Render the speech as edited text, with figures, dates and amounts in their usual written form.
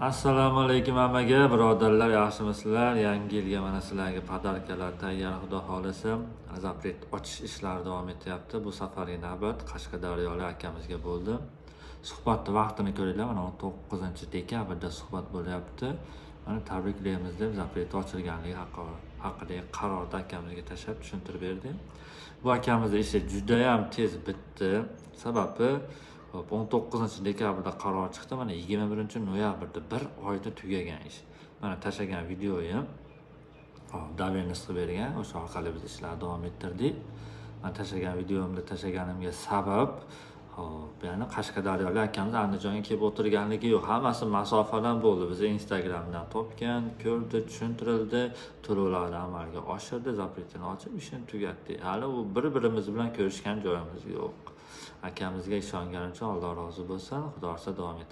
Assalomu alaykum hammaga, birodarlar, yaxshimisizlar? Yangi yilga mana sizlarga podarkalar tayyor, xudo xolisa. Zapret ochish ishlari davom etyapti. Bu safargi navbat Qashqadaryolik akamizga bo'ldi. Suhbatni vaqtini ko'ringlar, mana 9-dekabrda suhbat bo'lyapti. Mana tabriklaymiz deb Zapret ochilganligi haqidagi qarorni akamizga tashlab tushuntirib berdi. Bu akamizning ishi juda ham tez bitdi. Sababi 19-dekabrda qaror chiqdi. Mana 21-noyabrda bir oyda tugagan ish. Mana tashlagan videoyim davriyani qilib bergan. O'sha orqali biz ishlarni davom ettirdik. Mana tashlagan videomda tashlaganimga sabab ya'ni Qashqadaryolik akamiz Andijonga kelib o'tirganligi yo'q. Hammasi masofadan bo'ldi. Biz Instagramdan topgan, ko'rdi, tushuntirildi, to'lovlarni amalga oshirdi, zapretini ochib ishini tugatdi. Hali u bir-birimiz bilan ko'rishgan joyimiz yo'q. Akamizga ishonganim uchun Alloh rozi bo'lsin. Xudo xolisa davom etadi.